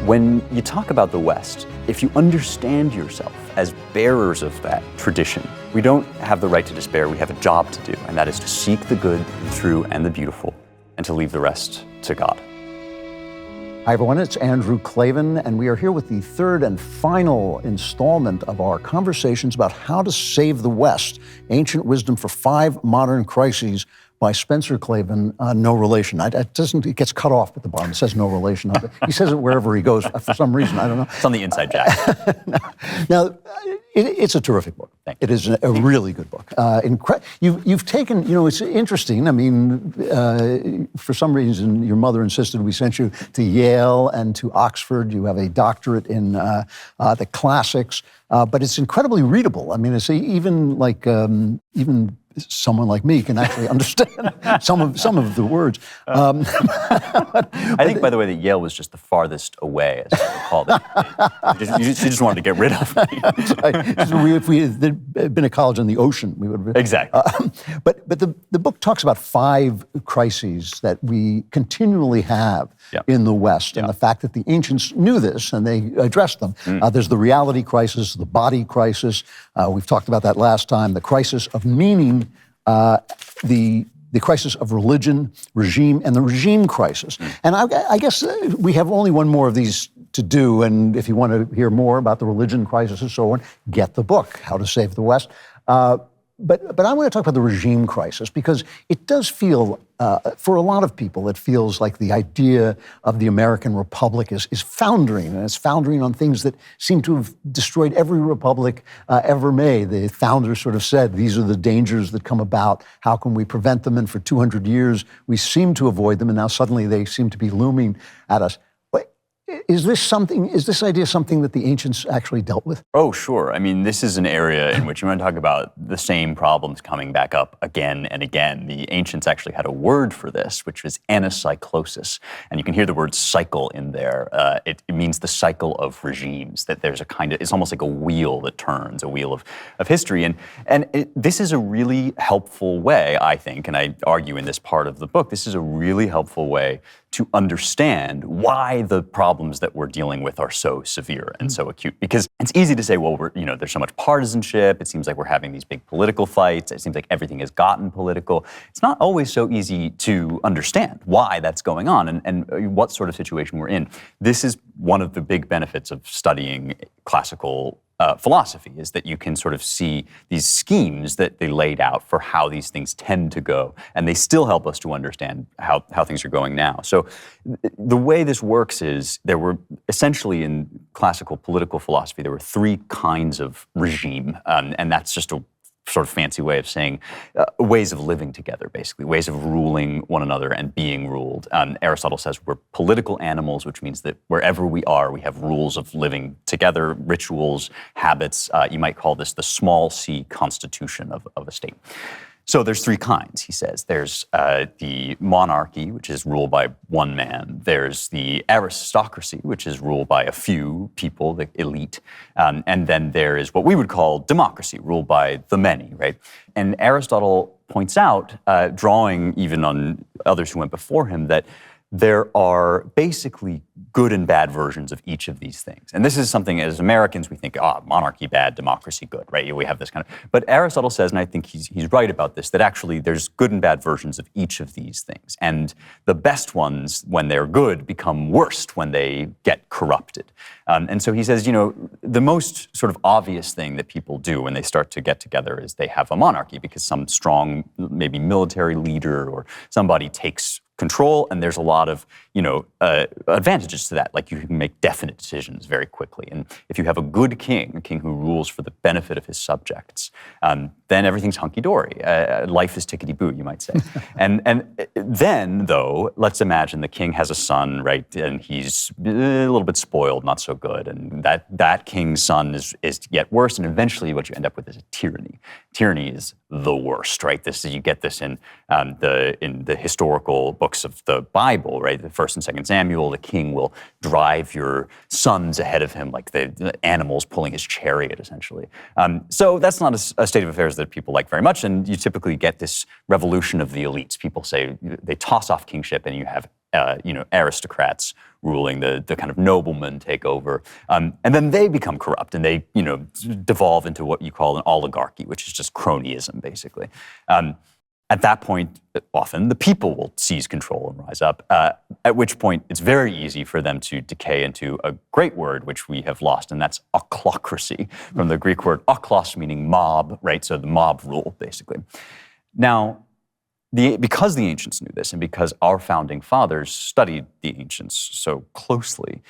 When you talk about the West, if you understand yourself as bearers of that tradition, we don't have the right to despair, we have a job to do, and that is to seek the good, the true, and the beautiful, and to leave the rest to God. Hi everyone, it's Andrew Klavan, and we are here with the third and final installment of our conversations about how to save the West, Ancient Wisdom for 5 Modern Crises by Spencer Klavan, no relation. It gets cut off at the bottom. It says no relation. He says it wherever he goes for some reason. I don't know. It's on the inside jacket. Now, it's a terrific book. It is a really good book. You've taken, it's interesting. I mean, for some reason, your mother insisted we sent you to Yale and to Oxford. You have a doctorate in the classics, but it's incredibly readable. I mean, it's even someone like me can actually understand some of the words. I think, by the way, that Yale was just the farthest away, as I recall. You just wanted to get rid of me. If we had been a college on the ocean, we would have been. Exactly. But the book talks about 5 crises that we continually have in the West, and the fact that the ancients knew this and they addressed them. There's the reality crisis, the body crisis. We've talked about that last time. The crisis of meaning. The crisis of religion, regime, and the regime crisis. And I guess we have only one more of these to do, and if you want to hear more about the religion crisis and so on, get the book, How to Save the West. But I want to talk about the regime crisis because it does feel, for a lot of people, it feels like the idea of the American Republic is foundering, and it's foundering on things that seem to have destroyed every republic ever made. The founders sort of said, these are the dangers that come about. How can we prevent them? And for 200 years, we seem to avoid them, and now suddenly they seem to be looming at us. Is this idea something that the ancients actually dealt with? Oh, sure. I mean, this is an area in which you want to talk about the same problems coming back up again and again. The ancients actually had a word for this, which was anacyclosis. And you can hear the word cycle in there. It means the cycle of regimes, that there's it's almost like a wheel that turns, a wheel of history. And this is a really helpful way, I think, and I argue in this part of the book, this is a really helpful way to understand why the problems that we're dealing with are so severe and so acute. Because it's easy to say, well, there's so much partisanship. It seems like we're having these big political fights. It seems like everything has gotten political. It's not always so easy to understand why that's going on and what sort of situation we're in. This is one of the big benefits of studying classical philosophy, is that you can sort of see these schemes that they laid out for how these things tend to go, and they still help us to understand how things are going now. So the way this works is there were essentially in classical political philosophy, there were 3 kinds of regime, and that's just a sort of fancy way of saying ways of living together, basically, ways of ruling one another and being ruled. Aristotle says we're political animals, which means that wherever we are, we have rules of living together, rituals, habits. You might call this the small c constitution of a state. So there's 3 kinds, he says. There's the monarchy, which is ruled by one man. There's the aristocracy, which is ruled by a few people, the elite. And then there is what we would call democracy, ruled by the many, right? And Aristotle points out, drawing even on others who went before him, that there are basically good and bad versions of each of these things. And this is something, as Americans, we think, monarchy bad, democracy good, right? We have this kind of, but Aristotle says, and I think he's right about this, that actually there's good and bad versions of each of these things. And the best ones, when they're good, become worst when they get corrupted. And so he says, the most sort of obvious thing that people do when they start to get together is they have a monarchy, because some strong, maybe military leader or somebody takes control, and there's a lot of, advantages to that. Like you can make definite decisions very quickly. And if you have a good king, a king who rules for the benefit of his subjects, then everything's hunky-dory. Life is tickety-boo, you might say. and then, though, let's imagine the king has a son, right, and he's a little bit spoiled, not so good, and that king's son is yet worse, and eventually what you end up with is a tyranny. Tyranny is the worst, right? You get this in the historical books of the Bible, right? The 1st and 2nd Samuel, the king will drive your sons ahead of him like the animals pulling his chariot, essentially. So that's not a state of affairs that people like very much, and you typically get this revolution of the elites. People say they toss off kingship, and you have aristocrats ruling, the kind of noblemen take over, and then they become corrupt, and they devolve into what you call an oligarchy, which is just cronyism, basically. At that point, often the people will seize control and rise up, at which point it's very easy for them to decay into a great word, which we have lost, and that's ochlocracy, from the Greek word ochlos, meaning mob, right? So the mob rule, basically. Now, because the ancients knew this, and because our founding fathers studied the ancients so closely,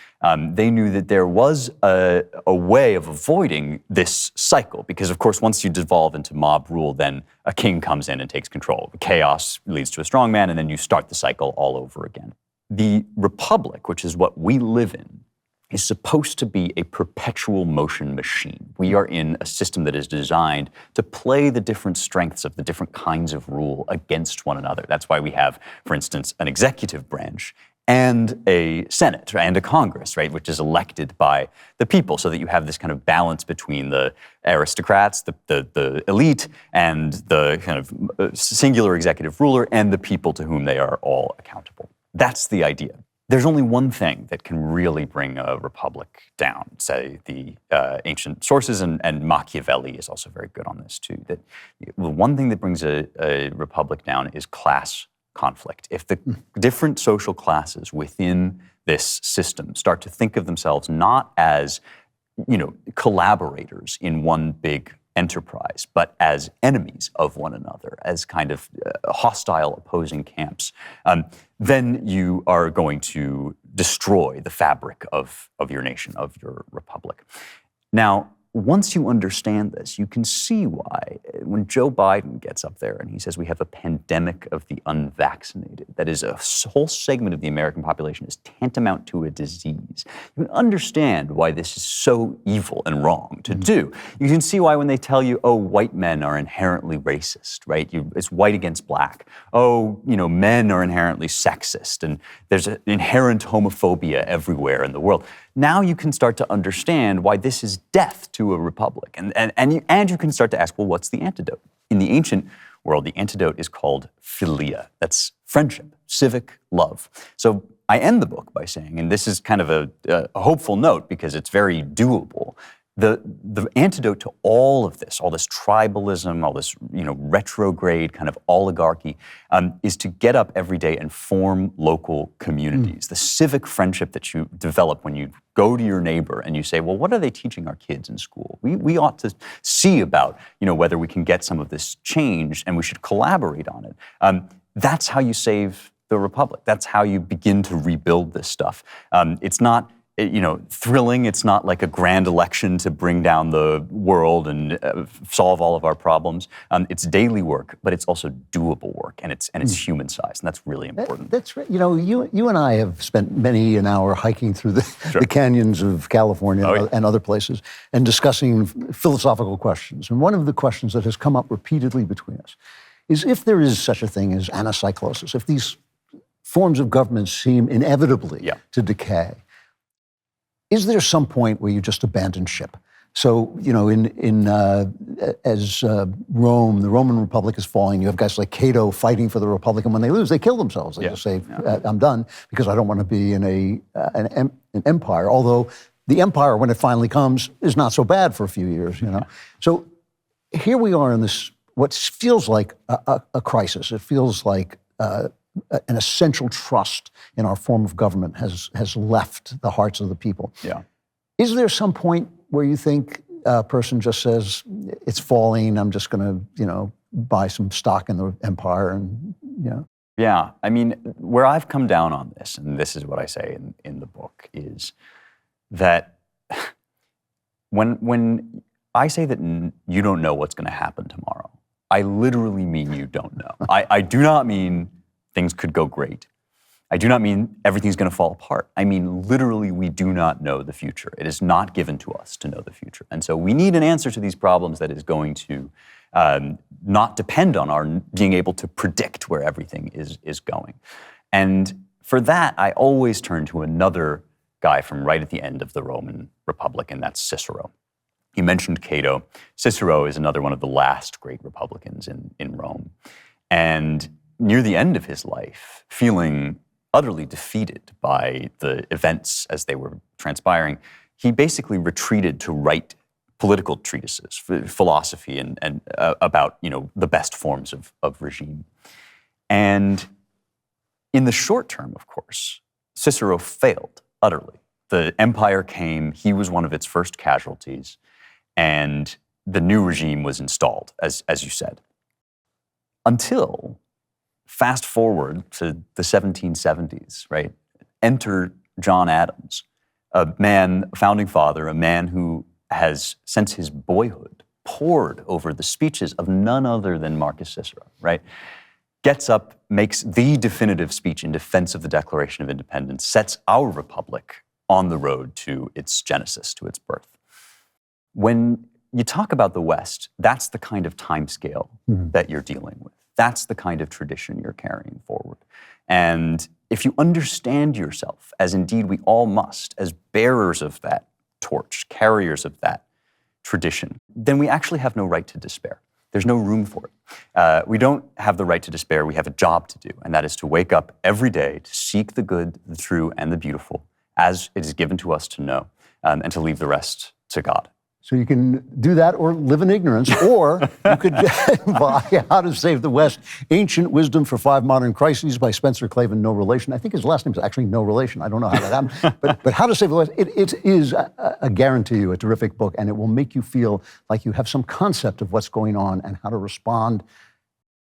they knew that there was a way of avoiding this cycle. Because, of course, once you devolve into mob rule, then a king comes in and takes control. The chaos leads to a strong man, and then you start the cycle all over again. The republic, which is what we live in, is supposed to be a perpetual motion machine. We are in a system that is designed to play the different strengths of the different kinds of rule against one another. That's why we have, for instance, an executive branch and a Senate and a Congress, right, which is elected by the people, so that you have this kind of balance between the aristocrats, the elite, and the kind of singular executive ruler, and the people to whom they are all accountable. That's the idea. There's only one thing that can really bring a republic down, say the ancient sources, and Machiavelli is also very good on this too, that the one thing that brings a republic down is class conflict. If the different social classes within this system start to think of themselves not as, collaborators in one big enterprise, but as enemies of one another, as kind of hostile opposing camps, then you are going to destroy the fabric of your nation, of your republic. Now, once you understand this, you can see why when Joe Biden gets up there and he says we have a pandemic of the unvaccinated, that is, a whole segment of the American population is tantamount to a disease. You can understand why this is so evil and wrong to do. You can see why when they tell you, oh, white men are inherently racist, right? It's white against black. Oh, men are inherently sexist, and there's an inherent homophobia everywhere in the world. Now you can start to understand why this is death to a republic. And you can start to ask, well, what's the antidote? In the ancient world, the antidote is called philia. That's friendship, civic love. So I end the book by saying, and this is kind of a hopeful note because it's very doable, the antidote to all of this, all this tribalism, all this retrograde kind of oligarchy, is to get up every day and form local communities. The civic friendship that you develop when you go to your neighbor and you say, well, what are they teaching our kids in school? We ought to see about whether we can get some of this changed, and we should collaborate on it. That's how you save the republic. That's how you begin to rebuild this stuff. It's not thrilling. It's not like a grand election to bring down the world and solve all of our problems. It's daily work, but it's also doable work, and it's human sized, and that's really important. That's right. You and I have spent many an hour hiking through the canyons of California and other places, and discussing philosophical questions. And one of the questions that has come up repeatedly between us is if there is such a thing as anacyclosis, if these forms of government seem inevitably to decay, is there some point where you just abandon ship? So, as Rome, the Roman Republic is falling, you have guys like Cato fighting for the Republic, and when they lose, they kill themselves. They just say, I'm done, because I don't want to be in an empire. Although the empire, when it finally comes, is not so bad for a few years, So here we are in this, what feels like a crisis. It feels like an essential trust in our form of government has left the hearts of the people. Yeah. Is there some point where you think a person just says, it's falling, I'm just going to, buy some stock in the empire and, Yeah, I mean, where I've come down on this, and this is what I say in the book, is that when I say that you don't know what's going to happen tomorrow, I literally mean you don't know. I do not mean things could go great. I do not mean everything's going to fall apart. I mean, literally, we do not know the future. It is not given to us to know the future. And so we need an answer to these problems that is going to not depend on our being able to predict where everything is going. And for that, I always turn to another guy from right at the end of the Roman Republic, and that's Cicero. You mentioned Cato. Cicero is another one of the last great republicans in Rome. And near the end of his life, feeling utterly defeated by the events as they were transpiring, he basically retreated to write political treatises, philosophy, and about the best forms of regime. And in the short term, of course, Cicero failed utterly. The empire came, he was one of its first casualties, and the new regime was installed, as you said. Until, fast forward to the 1770s, right? Enter John Adams, a founding father, a man who has, since his boyhood, pored over the speeches of none other than Marcus Cicero, right? Gets up, makes the definitive speech in defense of the Declaration of Independence, sets our republic on the road to its genesis, to its birth. When you talk about the West, that's the kind of timescale that you're dealing with. That's the kind of tradition you're carrying forward. And if you understand yourself, as indeed we all must, as bearers of that torch, carriers of that tradition, then we actually have no right to despair. There's no room for it. We don't have the right to despair. We have a job to do, and that is to wake up every day to seek the good, the true, and the beautiful, as it is given to us to know, and to leave the rest to God. So you can do that or live in ignorance, or you could buy How to Save the West, Ancient Wisdom for 5 Modern Crises by Spencer Klavan, no relation. I think his last name is actually no relation. I don't know how that happened. But How to Save the West, it is, I guarantee you, a terrific book, and it will make you feel like you have some concept of what's going on and how to respond.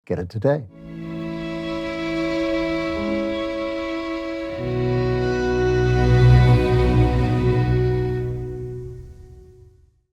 Get it today.